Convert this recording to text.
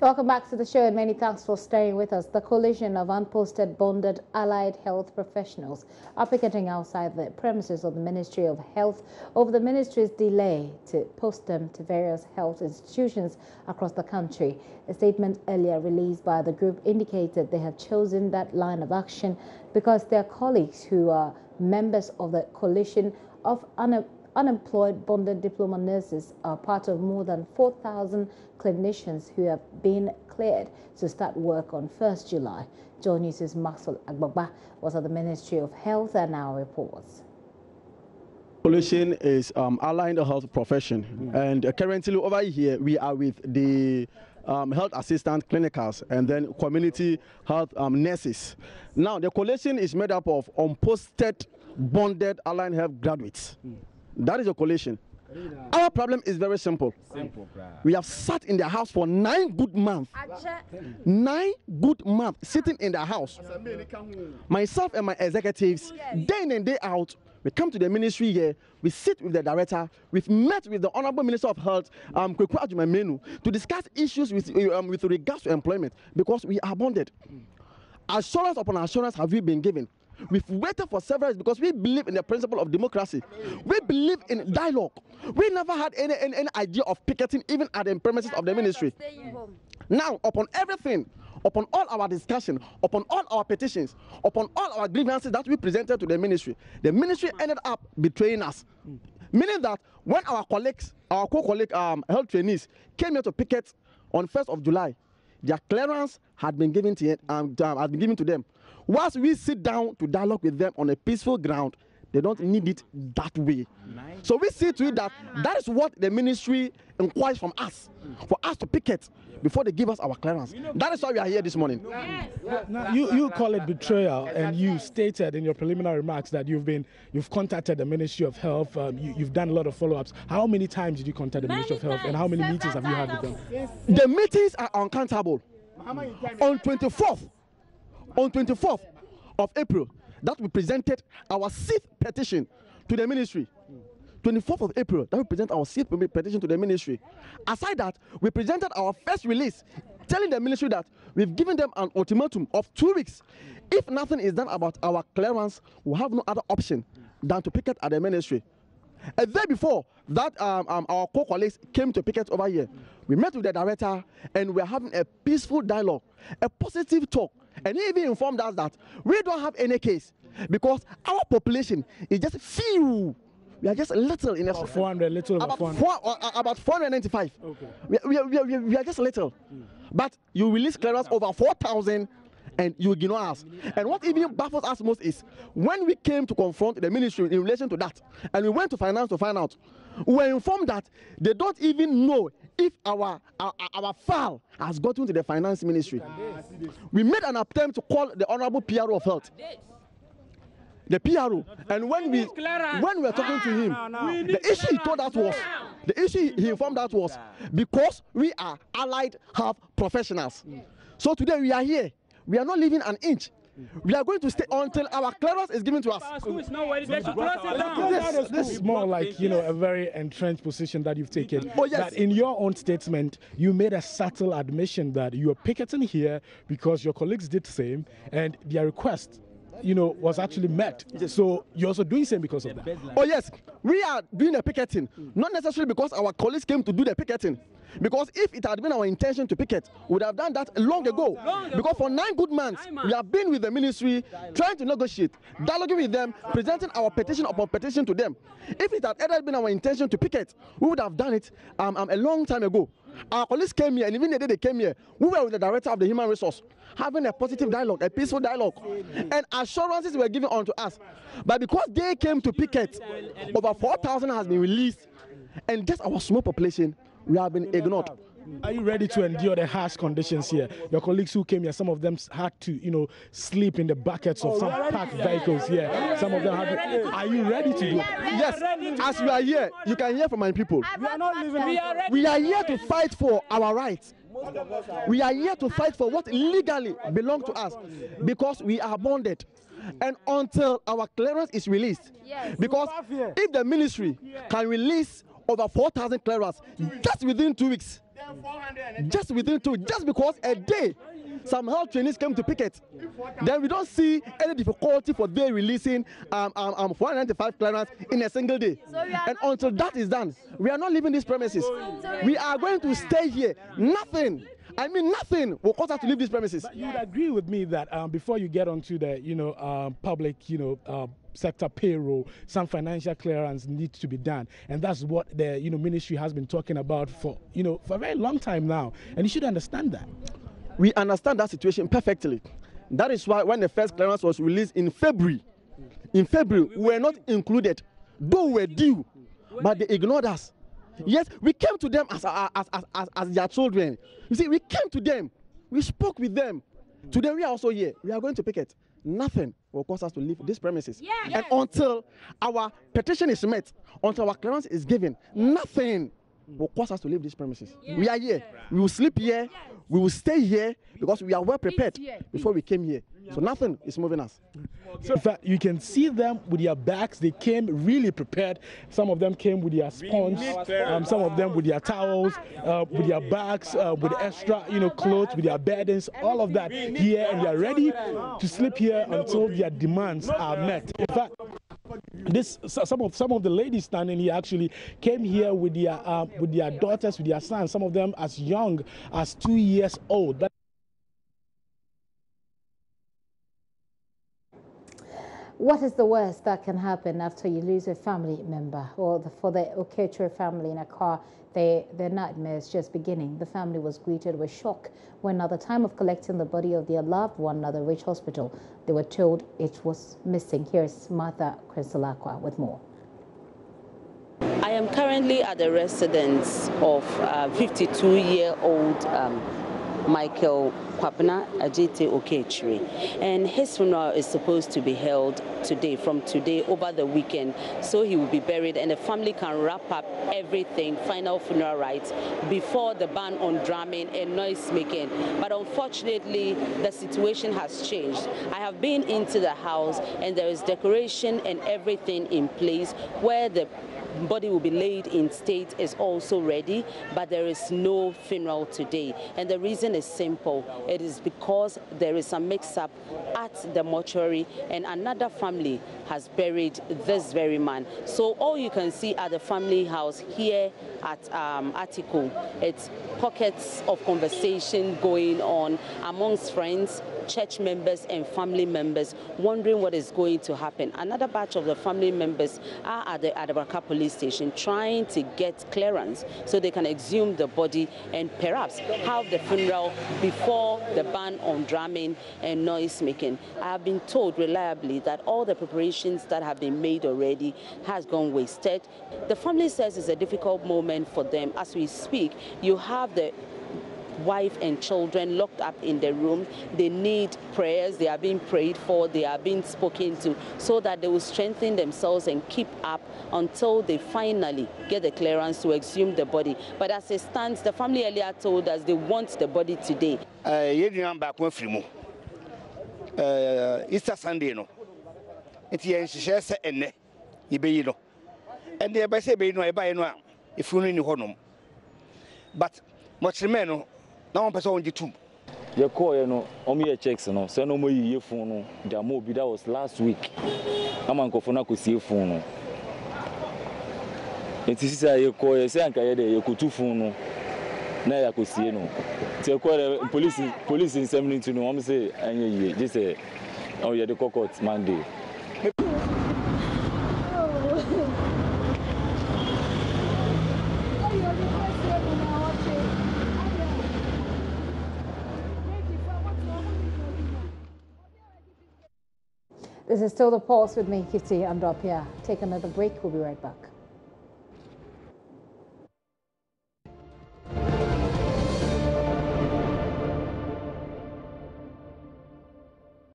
Welcome back to the show and many thanks for staying with us. The coalition of unposted bonded allied health professionals are picketing outside the premises of the Ministry of Health over the ministry's delay to post them to various health institutions across the country. A statement earlier released by the group indicated they have chosen that line of action because their colleagues who are members of the coalition of unemployed bonded diploma nurses are part of more than 4,000 clinicians who have been cleared to start work on 1st July. JoyNews' Maxwell Agbagba was at the Ministry of Health and now reports. Coalition is allying the health profession, and currently over here we are with the health assistant clinicals and then community health nurses. Now the coalition is made up of unposted bonded allied health graduates. That is a coalition. Our problem is very simple. We have sat in the house for 9 good months. 9 good months sitting in the house. Myself and my executives, day in and day out, we come to the ministry here, we sit with the director, we've met with the Honorable Minister of Health, to discuss issues with regards to employment because we are bonded. Assurance upon assurance have we been given. We've waited for several years because we believe in the principle of democracy. We believe in dialogue. We never had any idea of picketing even at the premises of the ministry. Now, upon everything, upon all our discussion, upon all our petitions, upon all our grievances that we presented to the ministry ended up betraying us. Meaning that when our colleagues, our co-colleague health trainees came here to picket on 1st of July, their clearance had been given to them. Once we sit down to dialogue with them on a peaceful ground, they don't need it that way. So we see to it that that is what the ministry inquires from us, for us to picket before they give us our clearance. That is why we are here this morning. Now, you call it betrayal, and you stated in your preliminary remarks that you've contacted the Ministry of Health. You've done a lot of follow-ups. How many times did you contact the Ministry of Health, and how many meetings have you had with them? The meetings are uncountable. On 24th of April, that we presented our 6th petition to the ministry. 24th of April, that we present our 6th petition to the ministry. Aside that, we presented our first release telling the ministry that we've given them an ultimatum of 2 weeks. If nothing is done about our clearance, we have no other option than to picket at the ministry. A day before that, our co-colleagues came to picket over here. We met with the director and we're having a peaceful dialogue, a positive talk. And he even informed us that we don't have any case because our population is just few. We are just little in about 400, little about 400. About 495. Okay. We are just little. But you release clearance over 4,000 and you ignore us. And what even baffles us most is when we came to confront the ministry in relation to that, and we went to finance to find out, we were informed that they don't even know if our file has gotten to the finance ministry. We made an attempt to call the Honorable PRO of Health, the PRO, and when we were talking to him, the issue he told us was, the issue he informed us was because we are allied health professionals. So today we are here. We are not leaving an inch. We are going to stay until our clearance is given to us. This is more like, a very entrenched position that you've taken. Oh, yes. That in your own statement, you made a subtle admission that you are picketing here because your colleagues did the same and their request, was actually met. Yes. So you're also doing the same because of that. Oh yes, we are doing the picketing, not necessarily because our colleagues came to do the picketing. Because if it had been our intention to picket, we would have done that long ago. Because for 9 good months, we have been with the ministry, trying to negotiate, dialoguing with them, presenting our petition upon petition to them. If it had ever been our intention to picket, we would have done it a long time ago. Our colleagues came here, and even the day they came here, we were with the director of the human resource, having a positive dialogue, a peaceful dialogue, and assurances were given unto us. But because they came to picket, over 4,000 has been released, and just our small population, we have been ignored. Are you ready to endure the harsh conditions here? Your colleagues who came here, some of them had to, sleep in the buckets of some parked vehicles here. Some of them had. Are you ready to do it? Yes. As we are here, you can hear from my people. We are here to fight for our rights. We are here to fight for what legally belongs to us because we are bonded. And until our clearance is released, because if the ministry can release over 4,000 clearance just within 2 weeks, Just within 2, just because a day some health trainees came to picket. Then we don't see any difficulty for they releasing 495 clearance in a single day. And until that is done, we are not leaving these premises. We are going to stay here. Nothing. I mean, nothing will cause us to leave these premises. But you'd agree with me that before you get onto the, public, sector payroll, some financial clearance needs to be done, and that's what the ministry has been talking about for for a very long time now, and you should understand that. We understand that situation perfectly. That is why when the first clearance was released in February, we were not included, though we were due, but they ignored us. Yes, we came to them as their children. You see, we came to them, we spoke with them. Today we are also here. We are going to picket. Nothing will cause us to leave these premises. And until our petition is met, until our clearance is given, nothing will cause us to leave these premises. We are here. We will sleep here. We will stay here because we are well prepared before we came here. So nothing is moving us. So in fact, you can see them with their bags. They came really prepared. Some of them came with their sponge, some of them with their towels, with their bags, with extra clothes, with their beddings, all of that here, and they are ready to sleep here until their demands are met. In fact, some of the ladies standing here actually came here with their daughters, with their sons, some of them as young as 2 years old. What is the worst that can happen after you lose a family member? Or for the Okechre family in a car, their nightmare is just beginning. The family was greeted with shock when at the time of collecting the body of their loved one at the Rich Hospital, they were told it was missing. Here's Martha Krenselakwa with more. I am currently at the residence of 52-year-old Michael Kwapena Ajite Okechre, and his funeral is supposed to be held from today over the weekend, so he will be buried and the family can wrap up everything, final funeral rites, before the ban on drumming and noise making. But unfortunately, the situation has changed. I have been into the house and there is decoration and everything in place where the body will be laid in state is also ready, but there is no funeral today. And the reason is simple. It is because there is a mix-up at the mortuary and another family has buried this very man. So all you can see at the family house here at Atiko, it's pockets of conversation going on amongst friends, church members and family members, wondering what is going to happen. Another batch of the family members are at the Adabraka police station trying to get clearance so they can exhume the body and perhaps have the funeral before the ban on drumming and noise making. I have been told reliably that all the preparations that have been made already has gone wasted. The family says it's a difficult moment for them. As we speak, you have the wife and children locked up in the room. They need prayers. They are being prayed for. They are being spoken to so that they will strengthen themselves and keep up until they finally get the clearance to exhume the body. But as it stands, the family earlier told us they want the body today. Easter Sunday, no. It's here. She says, "And you know, and the by say, no, buy no, if you know home, but much remain." Now I'm person on the tomb. Your call, checks, so no more year phone. The movie that was last week. I'm on Kofona could see a phone. It is a call, a sanka, you could two phone. Now I could see no. So call police in 17 to know. I'm say, and just say, oh, yeah, the cocotte Monday. This is still The Pulse with me, Kitty and Dropia. Take another break. We'll be right back.